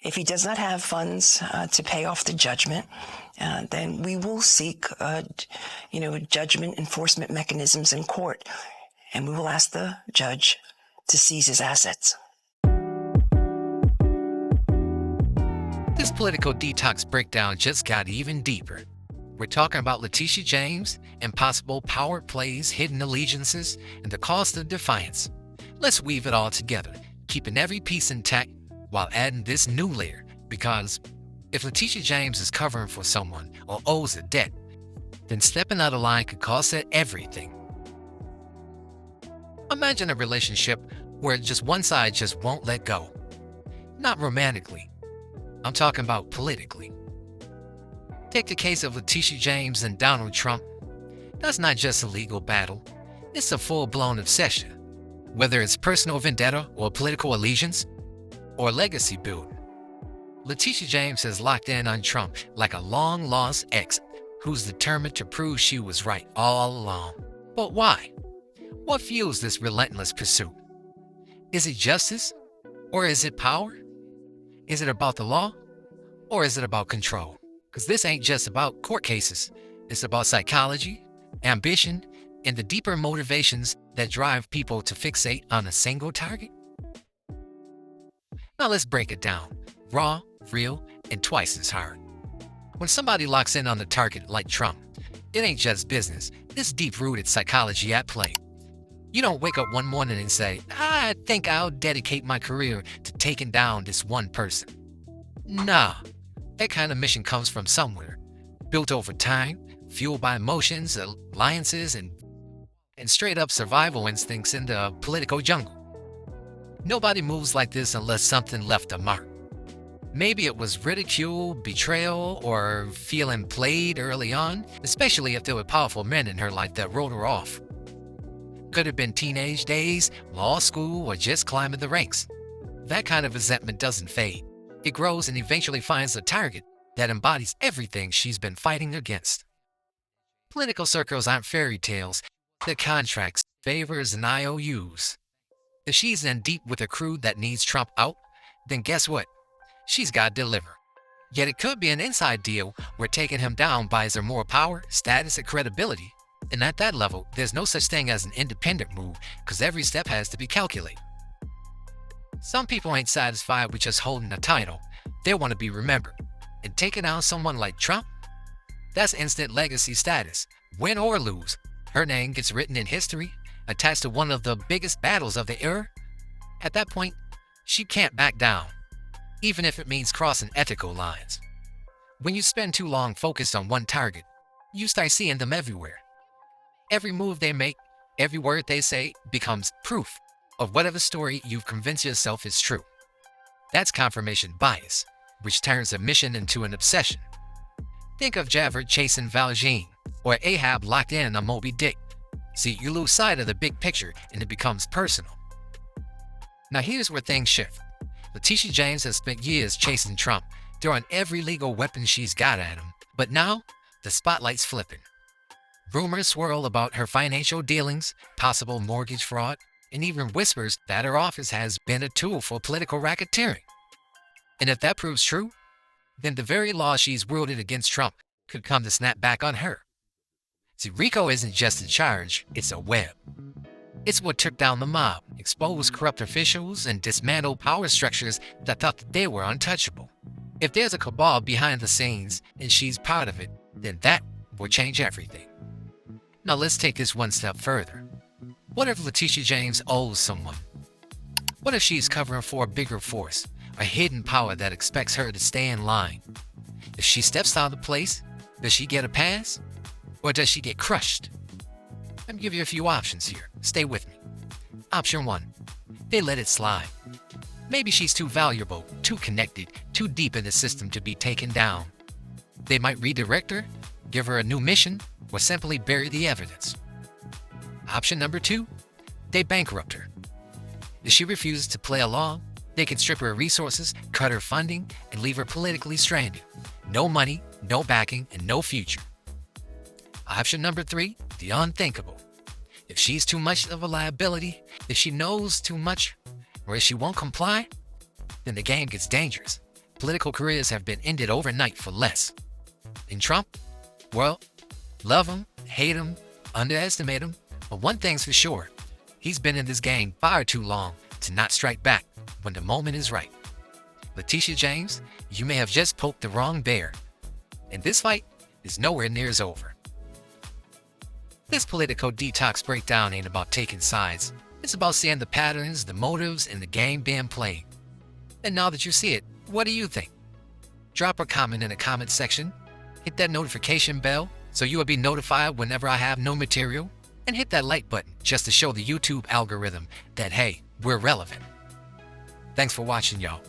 If he does not have funds to pay off the judgment, then we will seek, judgment enforcement mechanisms in court, and we will ask the judge to seize his assets. This political detox breakdown just got even deeper. We're talking about Letitia James and possible power plays, hidden allegiances, and the cost of defiance. Let's weave it all together, keeping every piece intact while adding this new layer, because if Letitia James is covering for someone or owes a debt, then stepping out of line could cost her everything. Imagine a relationship where just one side just won't let go. Not romantically. I'm talking about politically. Take the case of Letitia James and Donald Trump. That's not just a legal battle. It's a full-blown obsession. Whether it's personal vendetta or political allegiance or legacy building. Letitia James has locked in on Trump like a long-lost ex who's determined to prove she was right all along. But why? What fuels this relentless pursuit? Is it justice? Or is it power? Is it about the law? Or is it about control? Because this ain't just about court cases. It's about psychology, ambition, and the deeper motivations that drive people to fixate on a single target. Now let's break it down. Raw, real, and twice as hard. When somebody locks in on the target like Trump, it ain't just business. It's deep-rooted psychology at play. You don't wake up one morning and say, I think I'll dedicate my career to taking down this one person. Nah, that kind of mission comes from somewhere, built over time, fueled by emotions, alliances, and straight-up survival instincts in the political jungle. Nobody moves like this unless something left a mark. Maybe it was ridicule, betrayal, or feeling played early on, especially if there were powerful men in her life that wrote her off. Could have been teenage days, law school, or just climbing the ranks. That kind of resentment doesn't fade. It grows and eventually finds a target that embodies everything she's been fighting against. Political circles aren't fairy tales. They're contracts, favors, and IOUs. If she's in deep with a crew that needs Trump out, then guess what? She's got to deliver. Yet it could be an inside deal where taking him down buys her more power, status, and credibility. And at that level, there's no such thing as an independent move, because every step has to be calculated. Some people ain't satisfied with just holding a title. They want to be remembered. And taking down someone like Trump? That's instant legacy status. Win or lose, her name gets written in history, attached to one of the biggest battles of the era. At that point, she can't back down, even if it means crossing ethical lines. When you spend too long focused on one target, you start seeing them everywhere. Every move they make, every word they say becomes proof of whatever story you've convinced yourself is true. That's confirmation bias, which turns a mission into an obsession. Think of Javert chasing Valjean, or Ahab locked in on Moby Dick. See, you lose sight of the big picture and it becomes personal. Now here's where things shift. Letitia James has spent years chasing Trump, throwing every legal weapon she's got at him. But now, the spotlight's flipping. Rumors swirl about her financial dealings, possible mortgage fraud, and even whispers that her office has been a tool for political racketeering. And if that proves true, then the very law she's wielded against Trump could come to snap back on her. See, RICO isn't just a charge, it's a web. It's what took down the mob, exposed corrupt officials, and dismantled power structures that thought that they were untouchable. If there's a cabal behind the scenes and she's part of it, then that will change everything. Now let's take this one step further. What if Letitia James owes someone? What if she's covering for a bigger force, a hidden power that expects her to stay in line? If she steps out of place, does she get a pass? Or does she get crushed? Let me give you a few options here. Stay with me. Option 1. They let it slide. Maybe she's too valuable, too connected, too deep in the system to be taken down. They might redirect her, give her a new mission, or simply bury the evidence. Option number 2. They bankrupt her. If she refuses to play along, they can strip her resources, cut her funding, and leave her politically stranded. No money, no backing, and no future. Option number 3, the unthinkable. If she's too much of a liability, if she knows too much, or if she won't comply, then the game gets dangerous. Political careers have been ended overnight for less. And Trump? Well, love him, hate him, underestimate him, but one thing's for sure. He's been in this game far too long to not strike back when the moment is right. Letitia James, you may have just poked the wrong bear. And this fight is nowhere near as over. This political detox breakdown ain't about taking sides. It's about seeing the patterns, the motives, and the game being played. And now that you see it, what do you think? Drop a comment in the comment section. Hit that notification bell so you will be notified whenever I have new material. And hit that like button just to show the YouTube algorithm that, hey, we're relevant. Thanks for watching, y'all.